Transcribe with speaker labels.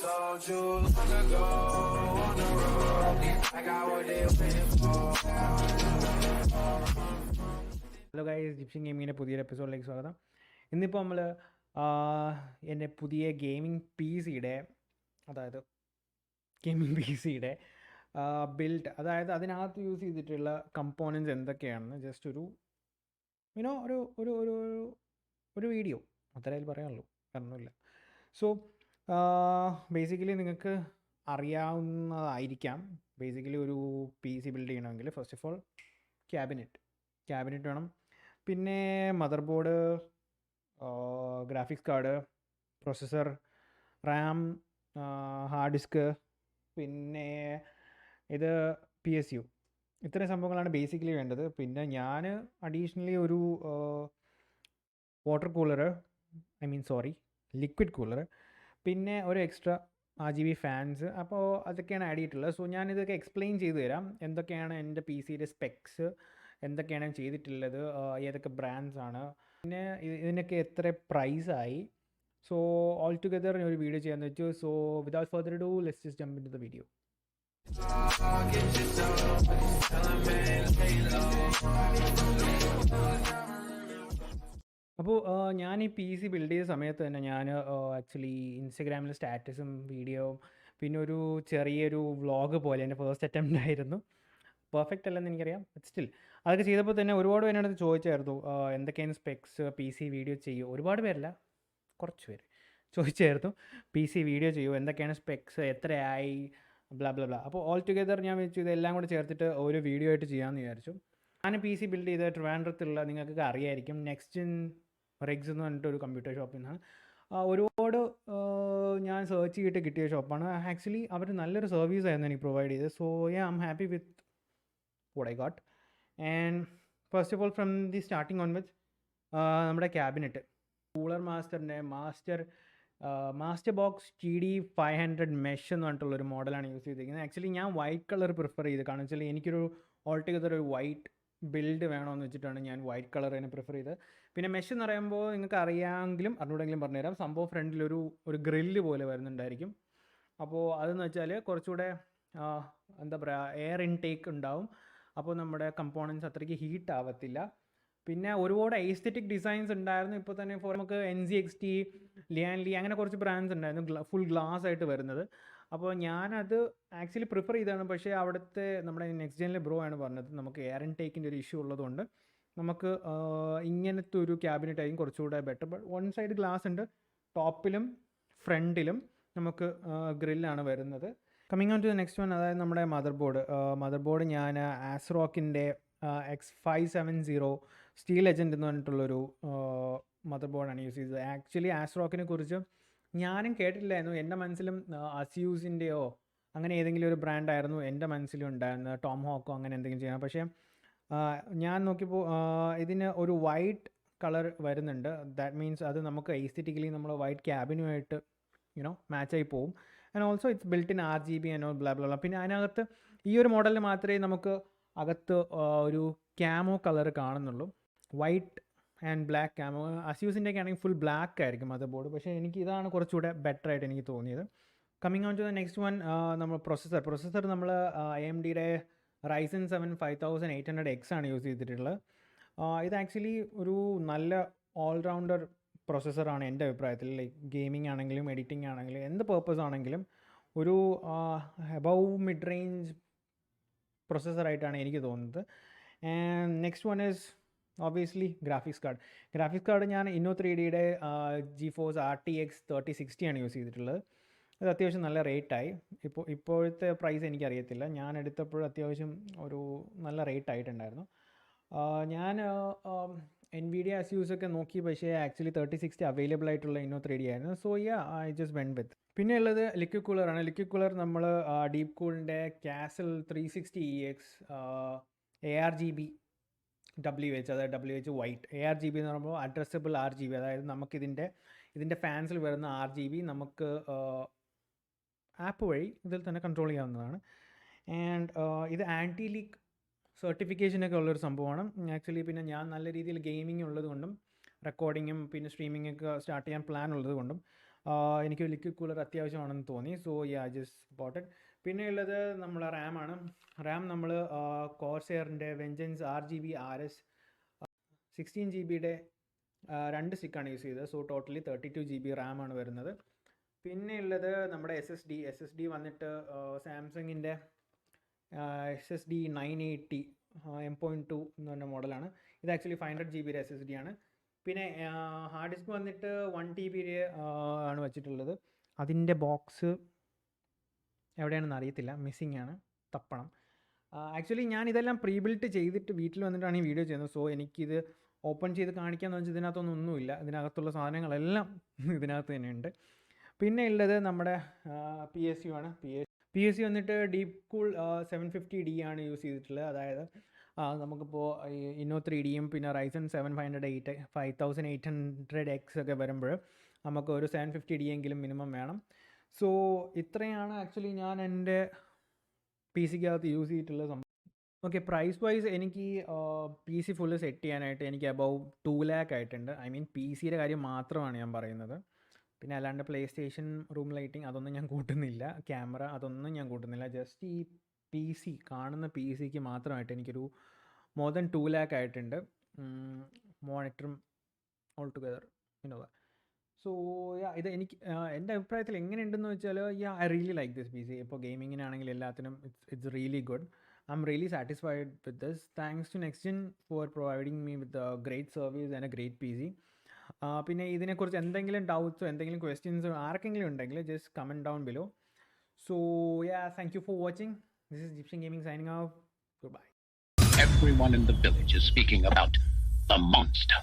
Speaker 1: told you long ago on the road, I got what they waiting for.
Speaker 2: Hello guys, Gyptian ഗെയിമിങ്ങിൻ്റെ പുതിയൊരു എപ്പിസോഡിലേക്ക് സ്വാഗതം. ഇന്നിപ്പോൾ നമ്മൾ എൻ്റെ പുതിയ ഗെയിമിംഗ് പി സിയുടെ ബിൽഡ്, അതായത് അതിനകത്ത് യൂസ് ചെയ്തിട്ടുള്ള കമ്പോണൻസ് എന്തൊക്കെയാണെന്ന് ജസ്റ്റ് ഒരു ഒരു ഒരു ഒരു ഒരു വീഡിയോ അത്രയും പറയാനുള്ളൂ, കാരണമില്ല. സോ ബേസിക്കലി നിങ്ങൾക്ക് അറിയാവുന്നതായിരിക്കാം, ബേസിക്കലി ഒരു പി സി ബിൽഡ് ചെയ്യണമെങ്കിൽ ഫസ്റ്റ് ഓഫ് ഓൾ ക്യാബിനറ്റ് വേണം, പിന്നെ motherboard, graphics card, processor, RAM, hard disk, പിന്നെ ഇത് PSU. ഇത്രയും സംഭവങ്ങളാണ് ബേസിക്കലി വേണ്ടത്. പിന്നെ ഞാൻ അഡീഷണലി ഒരു ലിക്വിഡ് കൂളർ, പിന്നെ ഒരു എക്സ്ട്രാ RGB ഫാൻസ്, അപ്പോൾ അതൊക്കെയാണ് ആഡ് ചെയ്തിട്ടുള്ളത്. സോ ഞാനിതൊക്കെ എക്സ്പ്ലെയിൻ ചെയ്തു തരാം, എന്തൊക്കെയാണ് എൻ്റെ പി സിയുടെ സ്പെക്സ്, എന്തൊക്കെയാണ് ചെയ്തിട്ടുള്ളത്, ഏതൊക്കെ ബ്രാൻഡ്സ് ആണ്, പിന്നെ ഇതിനൊക്കെ എത്ര പ്രൈസായി. സോ ഓൾ ടുഗദർ ഒരു വീഡിയോ ചെയ്യാമെന്ന് വെച്ചു. So without further do let's just jump into the video. അപ്പോൾ ഞാൻ ഈ പി സി ബിൽഡ് ചെയ്ത സമയത്ത് തന്നെ ഞാൻ ആക്ച്വലി ഇൻസ്റ്റഗ്രാമിൽ സ്റ്റാറ്റസും വീഡിയോയും പിന്നെ ഒരു ചെറിയൊരു വ്ളോഗ് പോലെ എൻ്റെ ഫസ്റ്റ് അറ്റംപ്റ്റ് ആയിരുന്നു. പെർഫെക്റ്റ് അല്ലെന്ന് എനിക്കറിയാം, ബട്ട് സ്റ്റിൽ അതൊക്കെ ചെയ്തപ്പോൾ തന്നെ ഒരുപാട് പേരോട് ചോദിച്ചായിരുന്നു എന്തൊക്കെയാണ് സ്പെക്സ്, പി സി വീഡിയോ ചെയ്യുമോ. ഒരുപാട് പേരല്ല, കുറച്ച് പേര് ചോദിച്ചായിരുന്നു പി സി വീഡിയോ ചെയ്യുമോ, എന്തൊക്കെയാണ് സ്പെക്സ്, എത്രയായി, ബ്ലാ ബ്ലാ ബ്ലാ. അപ്പോൾ ഓൾ ടുഗെദർ ഞാൻ വെച്ചു ഇതെല്ലാം കൂടെ ചേർത്തിട്ട് ഒരു വീഡിയോ ആയിട്ട് ചെയ്യാമെന്ന് വിചാരിച്ചു. ഞാൻ പി സി ബിൽഡ് ചെയ്ത ട്രിവാൻഡ്രത്തുള്ള, നിങ്ങൾക്കൊക്കെ അറിയായിരിക്കും, നെക്സ്റ്റ് റെഗ്സ് എന്ന് പറഞ്ഞിട്ട് ഒരു കമ്പ്യൂട്ടർ ഷോപ്പിൽ നിന്നാണ്. ഒരുപാട് ഞാൻ സെർച്ച് ചെയ്തിട്ട് കിട്ടിയ ഷോപ്പാണ്. ആക്ച്വലി അവർ നല്ലൊരു സർവീസ് ആയിരുന്നു എനിക്ക് പ്രൊവൈഡ് ചെയ്തത്. So I am happy with what I got. And first of all, from the starting onwards, നമ്മുടെ ക്യാബിനറ്റ് കൂളർ മാസ്റ്ററിൻ്റെ മാസ്റ്റർ ബോക്സ് TD500 മെഷ് എന്ന് പറഞ്ഞിട്ടുള്ളൊരു മോഡലാണ് യൂസ് ചെയ്തിരിക്കുന്നത്. ആക്ച്വലി ഞാൻ വൈറ്റ് കളർ പ്രിഫർ ചെയ്ത്, കാരണം വെച്ചാൽ എനിക്കൊരു ഓൾടുഗദർ ഒരു വൈറ്റ് ബിൽഡ് വേണമെന്ന് വെച്ചിട്ടാണ് ഞാൻ വൈറ്റ് കളർ തന്നെ പ്രിഫർ ചെയ്തത്. പിന്നെ മെഷ് എന്ന് പറയുമ്പോൾ നിങ്ങൾക്ക് അറിയാമെങ്കിലും അറിഞ്ഞൂടെങ്കിലും പറഞ്ഞുതരാം, സംഭവം ഫ്രണ്ടിലൊരു ഗ്രില്ല് പോലെ വരുന്നുണ്ടായിരിക്കും. അപ്പോൾ അതെന്ന് വെച്ചാൽ കുറച്ചുകൂടെ എന്താ പറയുക, എയർ ഇൻടേക്ക് ഉണ്ടാവും. അപ്പോൾ നമ്മുടെ കമ്പോണൻസ് അത്രയ്ക്ക് ഹീറ്റ് ആവത്തില്ല. പിന്നെ ഒരുപാട് എസ്തെറ്റിക് ഡിസൈൻസ് ഉണ്ടായിരുന്നു. ഇപ്പോൾ തന്നെ നമുക്ക് NZXT, ലിയാൻലി അങ്ങനെ കുറച്ച് ബ്രാൻഡ്സ് ഉണ്ടായിരുന്നു ഫുൾ ഗ്ലാസ് ആയിട്ട് വരുന്നത്. അപ്പോൾ ഞാനത് ആക്ച്വലി പ്രിഫർ ചെയ്തതാണ്. പക്ഷേ അവിടുത്തെ നമ്മുടെ നെക്സ്റ്റ് ജെനിലെ ബ്രോ ആണ് പറഞ്ഞത് നമുക്ക് എയർ ഇൻടേക്കിൻ്റെ ഒരു ഇഷ്യൂ ഉള്ളതുകൊണ്ട് നമുക്ക് ഇങ്ങനത്തെ ഒരു ക്യാബിനറ്റ് ആയിരിക്കും കുറച്ചുകൂടെ better. But one side glass ഉണ്ട്, ടോപ്പിലും ഫ്രണ്ടിലും നമുക്ക് ഗ്രില്ലാണ് വരുന്നത്. Coming on to the next one, അതായത് നമ്മുടെ മദർ ബോർഡ് ഞാൻ ആസ്റോക്കിൻ്റെ X570 സ്റ്റീൽ ലെജൻഡ് എന്ന് പറഞ്ഞിട്ടുള്ളൊരു മദർ ബോർഡാണ് യൂസ് ചെയ്തത്. ആക്ച്വലി ആസ്റോക്കിനെ കുറിച്ച് ഞാനും കേട്ടിട്ടില്ലായിരുന്നു. എൻ്റെ മനസ്സിലും അസ്യൂസിൻ്റെയോ അങ്ങനെ ഏതെങ്കിലും ഒരു ബ്രാൻഡായിരുന്നു എൻ്റെ മനസ്സിലും ഉണ്ടായിരുന്നത്, ടോം ഹോക്കോ അങ്ങനെ എന്തെങ്കിലും ചെയ്യണം. പക്ഷേ ഞാൻ നോക്കിയപ്പോൾ ഇതിന് ഒരു വൈറ്റ് കളർ വരുന്നുണ്ട്. ദാറ്റ് മീൻസ് അത് നമുക്ക് എസ്തെറ്റിക്കലി നമ്മൾ വൈറ്റ് ക്യാബിനുമായിട്ട് മാച്ചായി പോവും. And also it's built in RGB and all blah blah. പിന്നെ അതിനകത്ത് ഈ ഒരു മോഡലിൽ മാത്രമേ നമുക്ക് അകത്ത് ഒരു ക്യാമോ കളർ കാണുന്നുള്ളൂ, വൈറ്റ് ആൻഡ് ബ്ലാക്ക് ക്യാമോ. അസ്യൂസിൻ്റെയൊക്കെ ആണെങ്കിൽ ഫുൾ ബ്ലാക്ക് ആയിരിക്കും മദർ ബോർഡ്. പക്ഷേ എനിക്ക് ഇതാണ് കുറച്ചുകൂടെ ബെറ്റർ ആയിട്ട് എനിക്ക് തോന്നിയത്. Coming on to the next one, നമ്മൾ പ്രൊസസ്സർ നമ്മൾ AMDയുടെ Ryzen 7 5800X ആണ് യൂസ് ചെയ്തിട്ടുള്ളത്. ഇത് ആക്ച്വലി ഒരു നല്ല ഓൾറൗണ്ടർ പ്രൊസസ്സറാണ് എൻ്റെ അഭിപ്രായത്തിൽ. ലൈക്ക് ഗെയിമിംഗ് ആണെങ്കിലും എഡിറ്റിംഗ് ആണെങ്കിലും എന്ത് പേർപ്പസ് ആണെങ്കിലും ഒരു എബവ് മിഡ് റേഞ്ച് പ്രൊസസ്സറായിട്ടാണ് എനിക്ക് തോന്നുന്നത്. And next one is obviously graphics card. ഞാൻ Inno3Dയുടെ GeForce RTX 3060 ആണ് യൂസ് ചെയ്തിട്ടുള്ളത്. അത് അത്യാവശ്യം നല്ല റേറ്റായി. ഇപ്പോഴത്തെ പ്രൈസ് എനിക്കറിയത്തില്ല, ഞാൻ എടുത്തപ്പോൾ അത്യാവശ്യം ഒരു നല്ല റേറ്റ് ആയിട്ടുണ്ടായിരുന്നു. ഞാൻ NVIDIA അസ്യൂസൊക്കെ നോക്കി, പക്ഷേ ആക്ച്വലി 3060 അവൈലബിൾ ആയിട്ടുള്ള Inno3D ആയിരുന്നു. സോ ഐ ജസ്റ്റ് വെൻറ്റ് വിത്ത്. പിന്നെ ഉള്ളത് ലിക്വിഡ് കൂളറാണ്. ലിക്വിഡ് കൂളർ നമ്മൾ ഡീപ്കൂളിൻ്റെ കാസൽ 360EX argb-wh, അതായത് WH വൈറ്റ്. argb എന്ന് പറയുമ്പോൾ അഡ്രസ്സബിൾ RGB, അതായത് ഇതിൻ്റെ ഫാൻസിൽ വരുന്ന RGB നമുക്ക് ആപ്പ് വഴി ഇതിൽ തന്നെ കൺട്രോൾ ചെയ്യാവുന്നതാണ്. ആൻഡ് ഇത് ആൻറ്റി ലീക്ക് സർട്ടിഫിക്കേഷനൊക്കെ ഉള്ളൊരു സംഭവമാണ് ആക്ച്വലി. പിന്നെ ഞാൻ നല്ല രീതിയിൽ ഗെയിമിംഗ് ഉള്ളത് കൊണ്ടും റെക്കോർഡിങ്ങും പിന്നെ സ്ട്രീമിങ്ങൊക്കെ സ്റ്റാർട്ട് ചെയ്യാൻ പ്ലാൻ ഉള്ളത് കൊണ്ടും എനിക്ക് ലിക്വിഡ് കൂളർ അത്യാവശ്യമാണെന്ന് തോന്നി. So yeah just boat it. പിന്നെ ഉള്ളത് നമ്മളെ റാമാണ്. റാം നമ്മൾ കോർസെയറിൻ്റെ വെഞ്ചൻസ് RGB-RS 16 GB രണ്ട് സ്റ്റിക്കാണ് യൂസ് ചെയ്തത്. സോ ടോട്ടലി 32 GB റാമാണ് വരുന്നത്. പിന്നെ ഉള്ളത് നമ്മുടെ SSD വന്നിട്ട് സാംസങ്ങിൻ്റെ SSD 980 M.2 എന്ന് പറഞ്ഞ മോഡലാണ്. ഇത് ആക്ച്വലി 500 GB SSD ആണ്. പിന്നെ ഹാർഡ് ഡിസ്ക് വന്നിട്ട് 1 TB ആണ് വെച്ചിട്ടുള്ളത്. അതിൻ്റെ ബോക്സ് എവിടെയാണെന്ന് അറിയത്തില്ല, മിസ്സിങ് ആണ്, തപ്പണം. ആക്ച്വലി ഞാൻ ഇതെല്ലാം പ്രീ ബിൽറ്റ് ചെയ്തിട്ട് വീട്ടിൽ വന്നിട്ടാണ് ഈ വീഡിയോ ചെയ്യുന്നത്. സോ എനിക്കിത് ഓപ്പൺ ചെയ്ത് കാണിക്കാമെന്ന് വെച്ചാൽ ഇതിനകത്തൊന്നുമില്ല. ഇതിനകത്തുള്ള സാധനങ്ങളെല്ലാം ഇതിനകത്ത് തന്നെയുണ്ട്. പിന്നെ ഉള്ളത് നമ്മുടെ PSU ആണ്. PSU വന്നിട്ട് Deepcool 750D ആണ് യൂസ് ചെയ്തിട്ടുള്ളത്. അതായത് നമുക്കിപ്പോൾ ഇന്നോ 3Dയും പിന്നെ Ryzen 7 5800X ഒക്കെ വരുമ്പോൾ നമുക്ക് ഒരു 750D എങ്കിലും മിനിമം വേണം. സോ ഇത്രയാണ് ആക്ച്വലി ഞാൻ എൻ്റെ PC-ക്കകത്ത് യൂസ് ചെയ്തിട്ടുള്ള സംഭവം. ഓക്കെ, പ്രൈസ് വൈസ് എനിക്ക് PC ഫുള്ള് സെറ്റ് ചെയ്യാനായിട്ട് എനിക്ക് അബവ് 2 lakh ആയിട്ടുണ്ട്. ഐ മീൻ PCയുടെ കാര്യം മാത്രമാണ് ഞാൻ പറയുന്നത്. പിന്നെ അല്ലാണ്ട് പ്ലേ സ്റ്റേഷൻ, റൂം ലൈറ്റിംഗ് അതൊന്നും ഞാൻ കൂട്ടുന്നില്ല, ക്യാമറ അതൊന്നും ഞാൻ കൂട്ടുന്നില്ല. ജസ്റ്റ് ഈ PC കാണുന്ന PCക്ക് മാത്രമായിട്ട് എനിക്കൊരു മോർ ദൻ 2 lakh ആയിട്ടുണ്ട്. മോണിറ്ററും ഓൾ ടുഗദർ ഇന്നോവ. സോ ഇത് എനിക്ക് എൻ്റെ അഭിപ്രായത്തിൽ എങ്ങനെയുണ്ടെന്ന് വെച്ചാൽ I really like this PC. ഇപ്പോൾ ഗെയിമിങ്ങിനാണെങ്കിൽ എല്ലാത്തിനും it's really good. I am really satisfied with this. Thanks to NextGen for providing me with a great service and a great PC. പിന്നെ ഇതിനെക്കുറിച്ച് എന്തെങ്കിലും ഡൗട്ട്സോ എന്തെങ്കിലും ക്വസ്റ്റ്യൻസോ ആർക്കെങ്കിലും ഉണ്ടെങ്കിൽ just comment down below. So thank you for watching. This is Gyptian Gaming signing off. Goodbye.
Speaker 3: Everyone in the village is speaking about the monster.